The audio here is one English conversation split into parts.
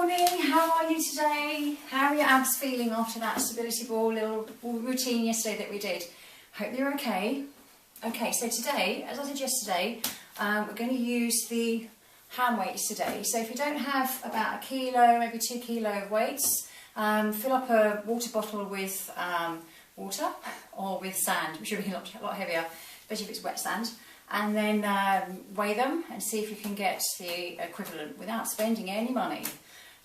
morning, how are you today? How are your abs feeling after that stability ball little routine yesterday that we did? Hope you're okay. Okay, so today, as I did yesterday, we're going to use the hand weights today. So if you don't have about 1 kilo, maybe 2 kilo of weights, fill up a water bottle with water or with sand, which will be a lot heavier, especially if it's wet sand. And then weigh them and see if you can get the equivalent without spending any money.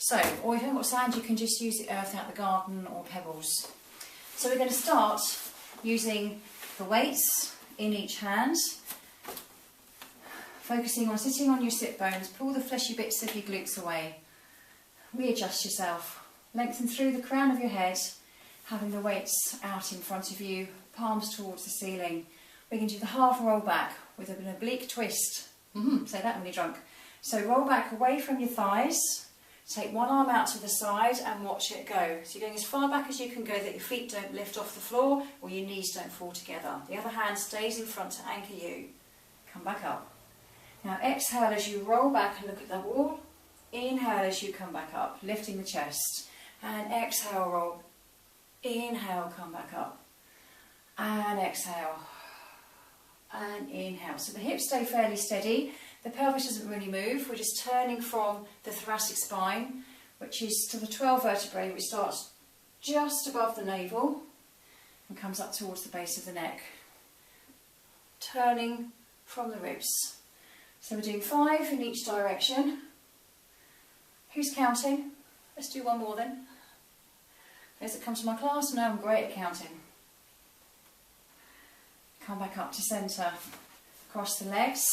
So, or if you haven't got sand, you can just use the earth out the garden or pebbles. So we're going to start using the weights in each hand, focusing on sitting on your sit bones. Pull the fleshy bits of your glutes away. Readjust yourself. Lengthen through the crown of your head, having the weights out in front of you, palms towards the ceiling. We can do the half roll back with an oblique twist. Say that when you're drunk. So roll back away from your thighs, take one arm out to the side and watch it go. So you're going as far back as you can go that your feet don't lift off the floor or your knees don't fall together. The other hand stays in front to anchor you. Come back up. Now exhale as you roll back and look at the wall. Inhale as you come back up, lifting the chest. And exhale, roll. Inhale, come back up. And exhale. And inhale. So the hips stay fairly steady. The pelvis doesn't really move. We're just turning from the thoracic spine, which is to the 12 vertebrae, which starts just above the navel and comes up towards the base of the neck. Turning from the ribs. So we're doing 5 in each direction. Who's counting? Let's do one more then. Those that come to my class know I'm great at counting. Come back up to centre, cross the legs,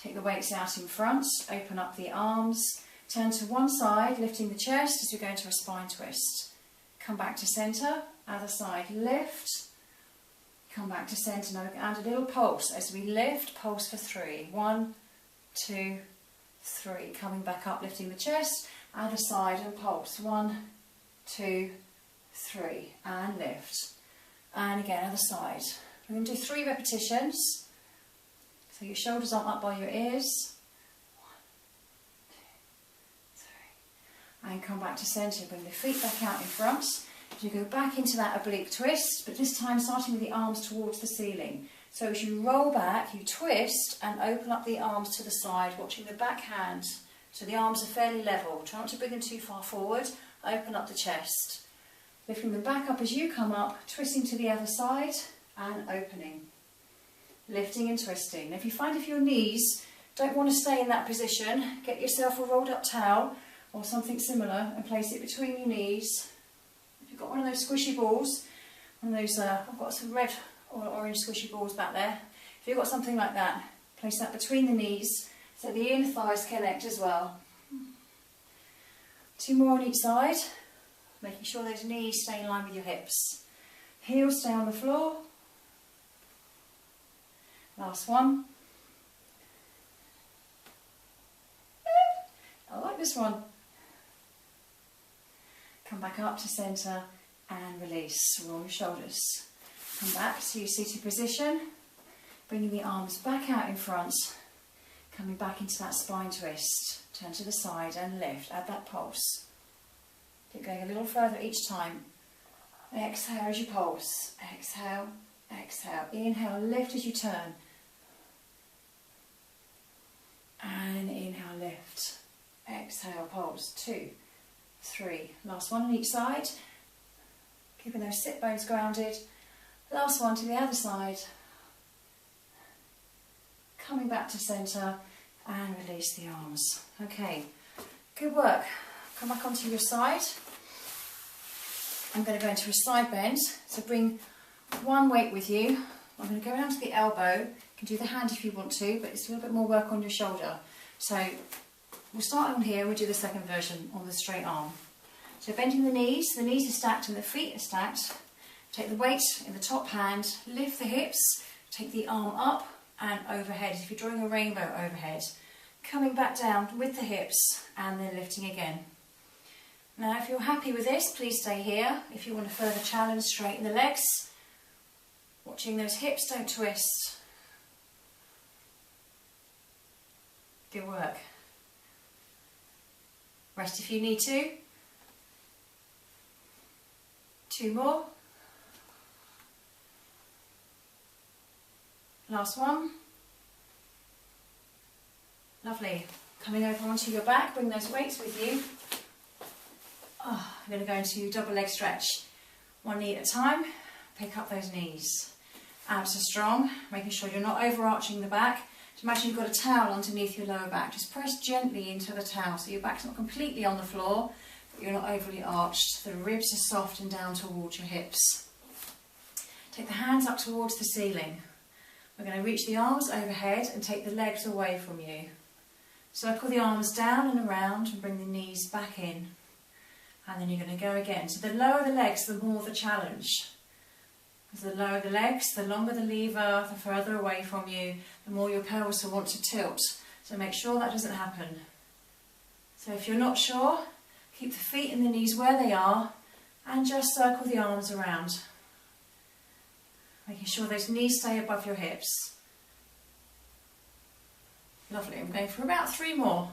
take the weights out in front, open up the arms, turn to one side, lifting the chest as we go into a spine twist. Come back to centre, other side, lift, come back to centre. Now we're going to add a little pulse as we lift, pulse for 3. 1, 2, 3. Coming back up, lifting the chest, other side and pulse. 1, 2, 3. And lift. And again, other side. We're going to do 3 repetitions. So your shoulders aren't up by your ears. 1, 2, 3. And come back to centre. Bring the feet back out in front. As you go back into that oblique twist, but this time starting with the arms towards the ceiling. So as you roll back, you twist and open up the arms to the side, watching the back hand. So the arms are fairly level. Try not to bring them too far forward. Open up the chest. Lifting them back up as you come up, twisting to the other side. And opening, lifting and twisting. Now if you find if your knees don't want to stay in that position, get yourself a rolled up towel or something similar and place it between your knees. If you've got one of those squishy balls, one of those, I've got some red or orange squishy balls back there. If you've got something like that, place that between the knees so the inner thighs connect as well. 2 more on each side, making sure those knees stay in line with your hips. Heels stay on the floor. Last one. I like this one. Come back up to centre and release. Roll your shoulders. Come back to your seated position. Bringing the arms back out in front. Coming back into that spine twist. Turn to the side and lift. Add that pulse. Keep going a little further each time. Exhale as you pulse. Exhale, exhale. Inhale, lift as you turn. And inhale, lift. Exhale, pulse. 2, 3. Last one on each side. Keeping those sit bones grounded. Last one to the other side. Coming back to centre and release the arms. Okay, good work. Come back onto your side. I'm going to go into a side bend. So bring one weight with you. I'm going to go down to the elbow. You can do the hand if you want to, but it's a little bit more work on your shoulder. So we'll start on here and we'll do the second version on the straight arm. So bending the knees are stacked and the feet are stacked. Take the weight in the top hand, lift the hips, take the arm up and overhead, as if you're drawing a rainbow overhead. Coming back down with the hips and then lifting again. Now if you're happy with this, please stay here. If you want a further challenge, straighten the legs. Watching those hips don't twist. Good work. Rest if you need to. 2 more. Last one. Lovely. Coming over onto your back, bring those weights with you. Oh, I'm going to go into double leg stretch. One knee at a time. Pick up those knees. Abs are strong, making sure you're not overarching the back. Just imagine you've got a towel underneath your lower back. Just press gently into the towel so your back's not completely on the floor, but you're not overly arched. The ribs are soft and down towards your hips. Take the hands up towards the ceiling. We're going to reach the arms overhead and take the legs away from you. Circle the arms down and around and bring the knees back in. And then you're going to go again. So the lower the legs, the more the challenge. As the lower the legs, the longer the lever, the further away from you, the more your pelvis will want to tilt. So make sure that doesn't happen. So if you're not sure, keep the feet and the knees where they are and just circle the arms around. Making sure those knees stay above your hips. Lovely, I'm going for about 3 more.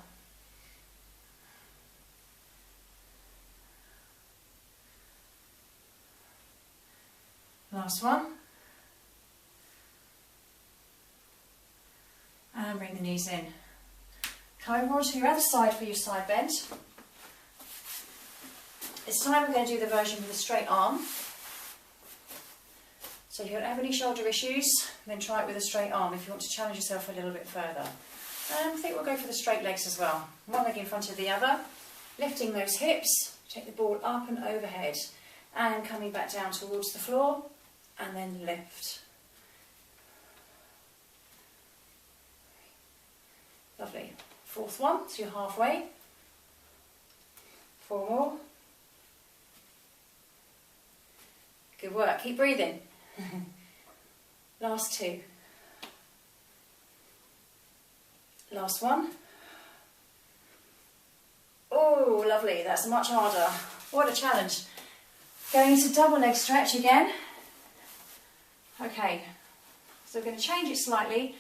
Last one. And bring the knees in. Come over onto your other side for your side bend. This time we're going to do the version with a straight arm. So if you don't have any shoulder issues, then try it with a straight arm if you want to challenge yourself a little bit further. And I think we'll go for the straight legs as well. One leg in front of the other, lifting those hips, take the ball up and overhead, and coming back down towards the floor, and then lift. Lovely. 4th one, so you're halfway. 4 more. Good work, keep breathing. Last 2. Last one. Oh, lovely, that's much harder. What a challenge. Going to double leg stretch again. Okay, so we're going to change it slightly.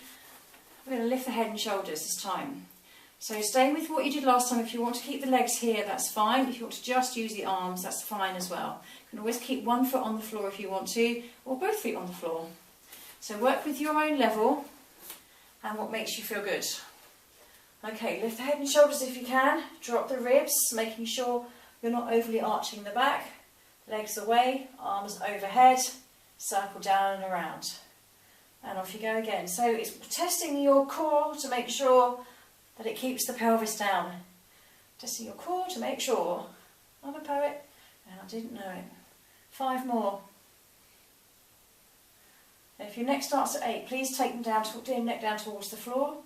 We're going to lift the head and shoulders this time. So stay with what you did last time. If you want to keep the legs here, that's fine. If you want to just use the arms, that's fine as well. You can always keep one foot on the floor if you want to, or both feet on the floor. So work with your own level and what makes you feel good. Okay, lift the head and shoulders if you can. Drop the ribs, making sure you're not overly arching the back. Legs away, arms overhead. Circle down and around, and off you go again. So it's testing your core to make sure that it keeps the pelvis down. Testing your core to make sure. I'm a poet and I didn't know it. 5 more. And if your neck starts at 8, please take them down, neck down towards the floor.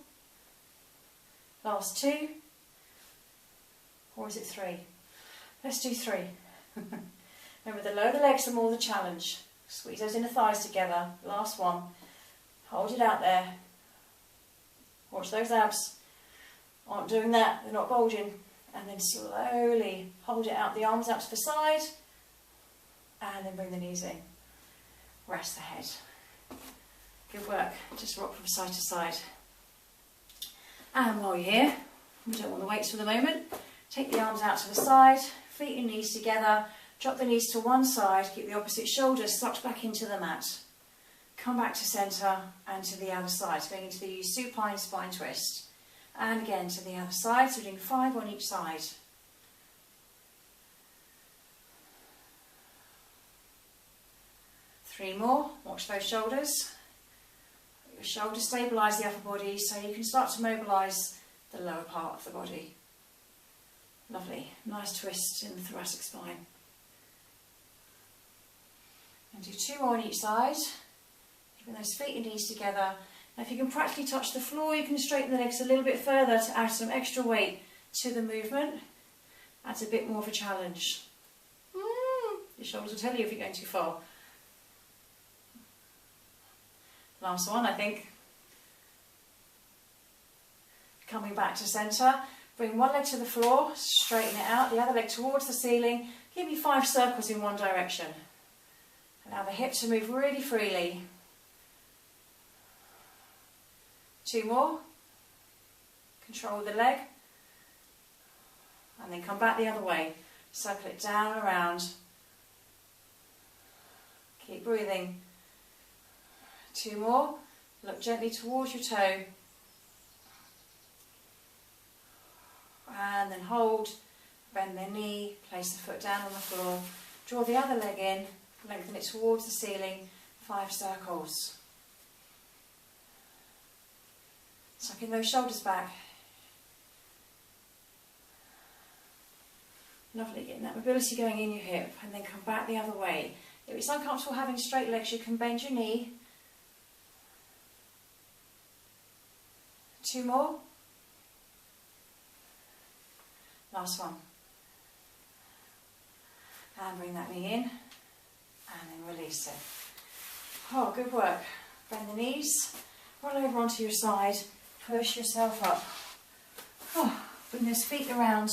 Last 2, or is it 3? Let's do 3. Remember, the lower the legs, the more the challenge. Squeeze those inner thighs together. Last one. Hold it out there. Watch those abs. Aren't doing that, they're not bulging. And then slowly hold it out, the arms out to the side. And then bring the knees in. Rest the head. Good work. Just rock from side to side. And while you're here, we don't want the weights for the moment. Take the arms out to the side, feet and knees together. Drop the knees to one side, keep the opposite shoulder sucked back into the mat. Come back to centre and to the other side, so going into the supine spine twist. And again to the other side, so we're doing 5 on each side. Three more, watch those shoulders. Your shoulders stabilise the upper body so you can start to mobilise the lower part of the body. Lovely, nice twist in the thoracic spine. And do 2 more on each side, keeping those feet and knees together. Now if you can practically touch the floor, you can straighten the legs a little bit further to add some extra weight to the movement. Adds a bit more of a challenge. Your shoulders will tell you if you're going too far. Last one, I think. Coming back to centre, bring one leg to the floor, straighten it out, the other leg towards the ceiling. Give me 5 circles in one direction. Allow the hip to move really freely. 2 more. Control the leg. and then come back the other way. Circle it down and around. Keep breathing. 2 more. Look gently towards your toe. And then hold, bend the knee, place the foot down on the floor. Draw the other leg in, lengthen it towards the ceiling, 5 circles. Sucking those shoulders back. Lovely, getting that mobility going in your hip, and then come back the other way. If it's uncomfortable having straight legs, you can bend your knee. 2 more. Last one. And bring that knee in, and then release it. Oh, good work. Bend the knees, roll over onto your side, push yourself up. Oh, bring those feet around.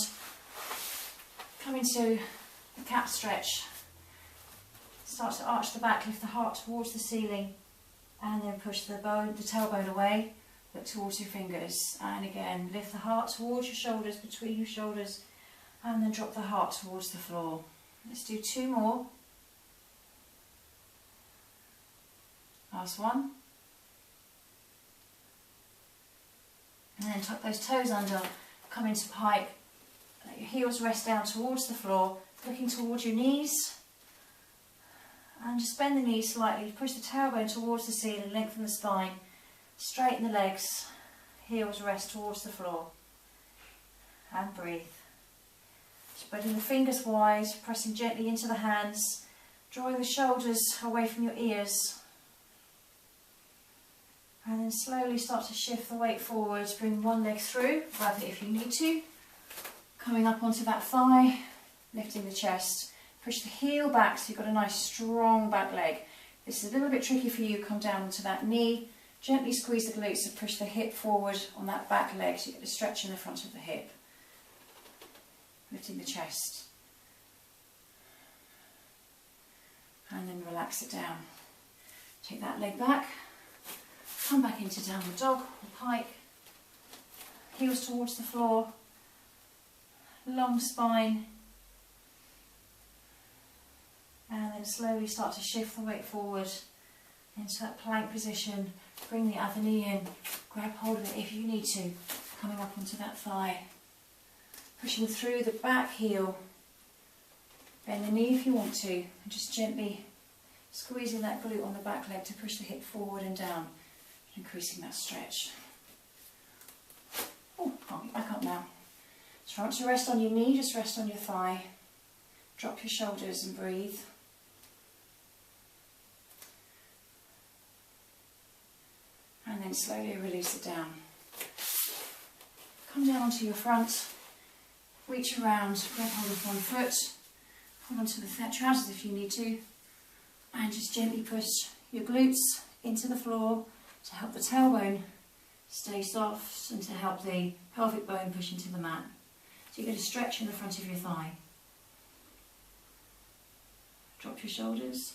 Come into the cat stretch. Start to arch the back, lift the heart towards the ceiling, and then push the tailbone away. Look towards your fingers, and again lift the heart towards your shoulders, between your shoulders, and then drop the heart towards the floor. Let's do 2 more. Last one. And then tuck those toes under, come into pike, let your heels rest down towards the floor, looking towards your knees, and just bend the knees slightly, push the tailbone towards the ceiling, lengthen the spine. Straighten the legs, heels rest towards the floor, and breathe. Spreading the fingers wide, pressing gently into the hands, drawing the shoulders away from your ears, and then slowly start to shift the weight forwards. Bring one leg through, grab it if you need to, coming up onto that thigh, lifting the chest, push the heel back so you've got a nice strong back leg. This is a little bit tricky for you, come down onto that knee. Gently squeeze the glutes and push the hip forward on that back leg so you get a stretch in the front of the hip. Lifting the chest. And then relax it down. Take that leg back. Come back into downward dog or pike. Heels towards the floor. Long spine. And then slowly start to shift the weight forward into that plank position. Bring the other knee in, grab hold of it if you need to, coming up onto that thigh. Pushing through the back heel. Bend the knee if you want to, and just gently squeezing that glute on the back leg to push the hip forward and down, increasing that stretch. Oh, can't get back up now. Try not to rest on your knee, just rest on your thigh. Drop your shoulders and breathe. And then slowly release it down. Come down onto your front, reach around, grab hold of one foot, hold onto the trousers if you need to, and just gently push your glutes into the floor to help the tailbone stay soft and to help the pelvic bone push into the mat. So you get a stretch in the front of your thigh. Drop your shoulders.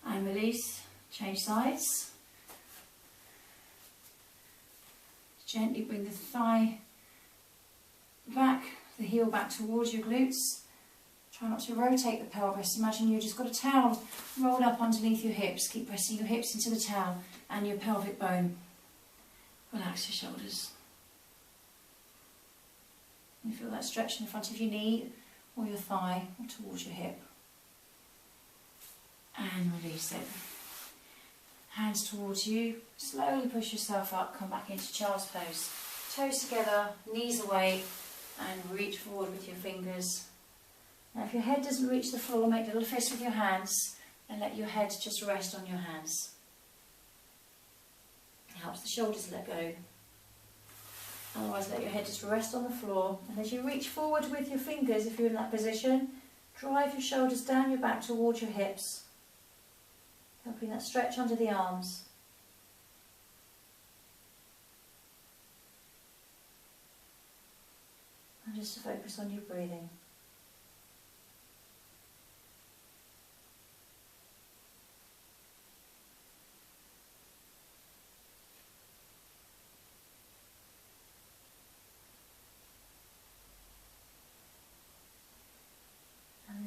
And release, change sides. Gently bring the thigh back, the heel back towards your glutes. Try not to rotate the pelvis. Imagine you've just got a towel rolled up underneath your hips. Keep pressing your hips into the towel and your pelvic bone. Relax your shoulders. You feel that stretch in the front of your knee or your thigh or towards your hip. And release it. Hands towards you. Slowly push yourself up. Come back into child's pose. Toes together, knees away, and reach forward with your fingers. Now if your head doesn't reach the floor, make little fists with your hands and let your head just rest on your hands. It helps the shoulders let go. Otherwise let your head just rest on the floor, and as you reach forward with your fingers, if you're in that position, drive your shoulders down your back towards your hips, helping that stretch under the arms. And just to focus on your breathing.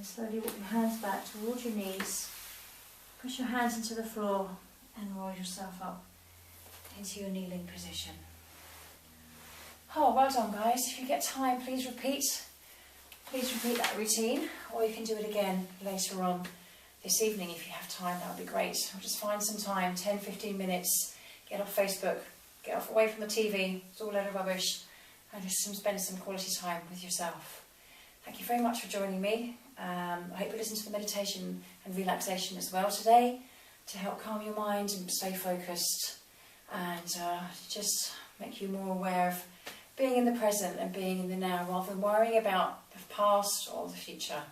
slowly walk your hands back towards your knees. Push your hands into the floor and roll yourself up into your kneeling position. Oh, well done guys. If you get time, please repeat that routine, or you can do it again later on this evening if you have time. That would be great. Or just find some time, 10-15 minutes, get off Facebook, get off away from the TV, it's all a load of rubbish, and just spend some quality time with yourself. Thank you very much for joining me. I hope you listen to the meditation and relaxation as well today to help calm your mind and stay focused, and just make you more aware of being in the present and being in the now rather than worrying about the past or the future.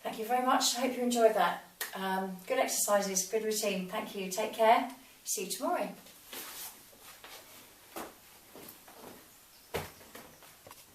Thank you very much. I hope you enjoyed that. Good exercises, good routine. Thank you. Take care. See you tomorrow.